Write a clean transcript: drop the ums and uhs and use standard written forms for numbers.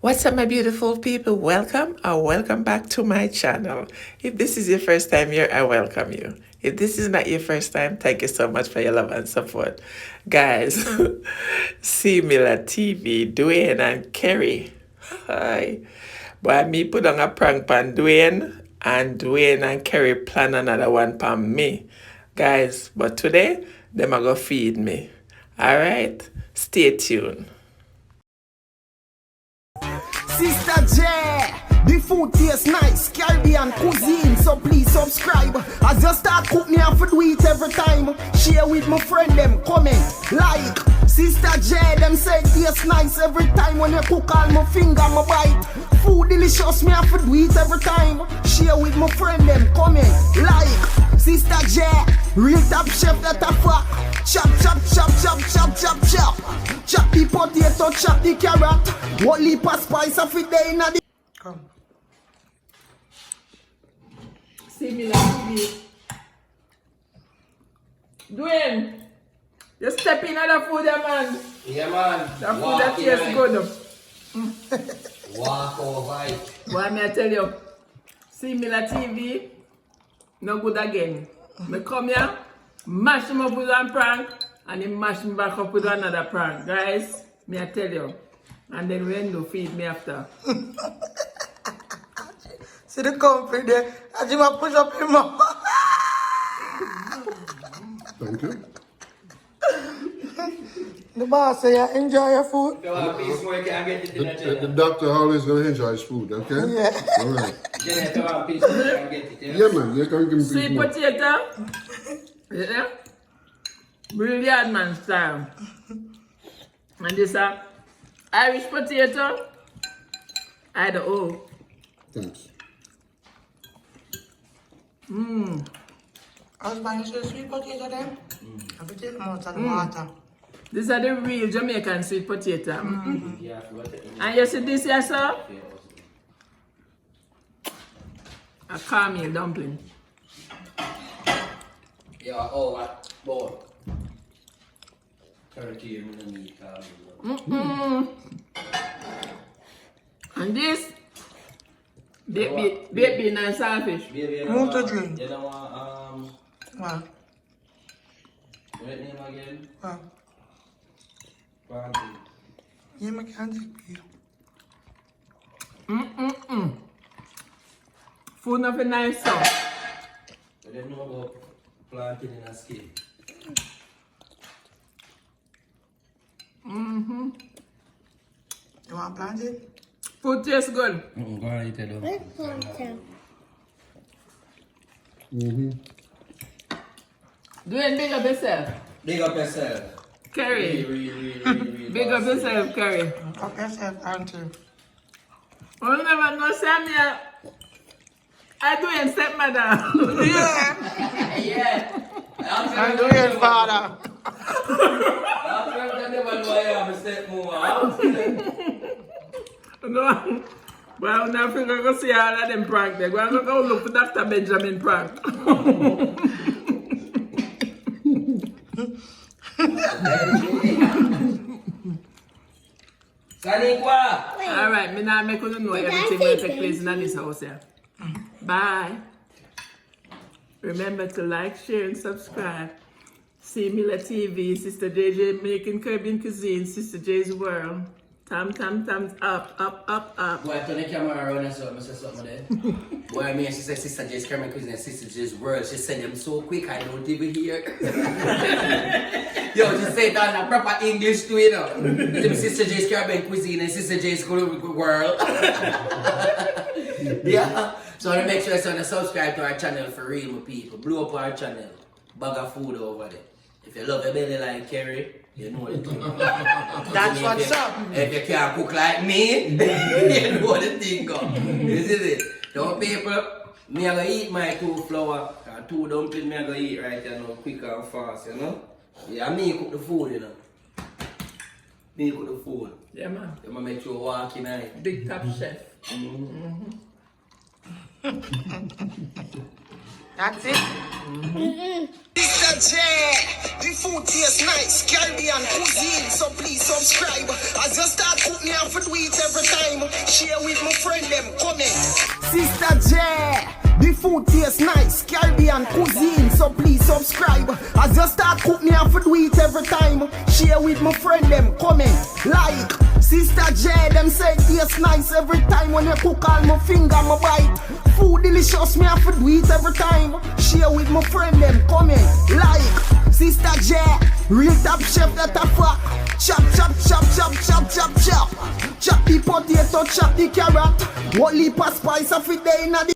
What's up, my beautiful people? Welcome or welcome back to my channel. If this is your first time here, I welcome you. If this is not your first time, thank you so much for your love and support. Guys, similar TV, Dwayne and Kerry. Hi. But me put on a prank on Dwayne and Kerry plan another one on me. Guys, but today, them are gonna feed me. Alright? Stay tuned. Sister J, the food tastes nice, Caribbean cuisine, so please subscribe. As you start cook me, I do it every time. Share with my friend them, comment, like. Sister J, them say it tastes nice every time. When you cook all my finger, my bite. Food delicious, me I do it every time. Share with my friend them, comment, like. Sister J, real top chef that a fuck. Chop, chop, chop, chop, chop, chop, chop. Chop the potato, chop the carrot. What leap of spice of it there in the... Come. Similar TV. Dwayne, you step in the food, man. Yeah, man. The food that tastes good. Walk over it. Boy, me I tell you, similar TV, no good again. Me come here, mash him up with one prank, and he mash him back up with another prank. Guys, me I tell you. And then when do feed me after. See the company there. I just push up him up. Thank you. The boss say you enjoy your food. So a piece more can get it in a The dinner. doctor always gonna enjoy his food, okay? Yeah. All right. Yeah, so a piece more can get it. Yeah, man. You can give me Sweet more. potato. Yeah? Brilliant man style. And this Irish potato. I don't know. Thanks. I was buying some sweet potato then. I put it out of the water. These are the real Jamaican sweet potato. Yeah, what the- And you see this here, sir? A caramel dumpling. Yeah, oh, what? Boy. Turkey, you're gonna need And this, baked bean and saltfish. Baby, you Want to know, drink? you don't want, Wow. what name again? Wow. Plantain. Yeah, I can't take you. Food of a nice sauce. You don't know about plantain in a skin. You want plantain? Food tastes good. Go on, eat it. Doing big up yourself. Big up yourself. Kerry. Really. Big up yourself, Kerry. Okay, sir, auntie. Oh, never know, Samuel. I do him stepmother. Yeah. Yeah. I'm doing father. No. Well, now I think I'm going to see all of them prank there. I'm going to go look for Dr. Benjamin prank. Saniqua! Alright, me now make you know everything will take place in this house here. Bye. Remember to like, share, and subscribe. Similar TV, Sister JJ making Caribbean cuisine, Sister J's world. Thumbs up, up. Boy, turn the camera around and so I say something there. Boy, I mean, she said Sister J's camera cuisine and Sister J's world. She said them so quick, I don't even hear. Yo, she said that in a proper English too, you know. Them Sister J's Caribbean cuisine and Sister J's world. Yeah. So to make sure you subscribe to our channel for real, my people. Blow up our channel. Bag of food over there. If you love your belly like Kerry, you know the thing. That's what's up. If you can't cook like me, you know the thing go. This is it. Don't people, me I gonna eat my 2 flour and 2 dumplings me I gonna eat right you know, quick and fast, you know. Yeah, me cook the food, you know. Me cook the food. Yeah, man. You gonna make sure walk in it. Big top chef. That's it. Sister J, the food tastes nice, Caribbean cuisine, so please subscribe. As you start cooking, you have to do it every time. Share with my friend them, comment. Sister J, the food tastes nice, Caribbean cuisine, so please subscribe. As you start cooking, you have to do it every time. Share with my friend them, comment, like. Sister J, them say it tastes nice every time when you cook all my finger, my bite. Food delicious, me have to do it every time. Share with my friend them, comment, like. Sister J, real top chef that a fuck. Chop, chop, chop, chop, chop, chop, chop. Chop the potato, chop the carrot. What leap of spice of it day in the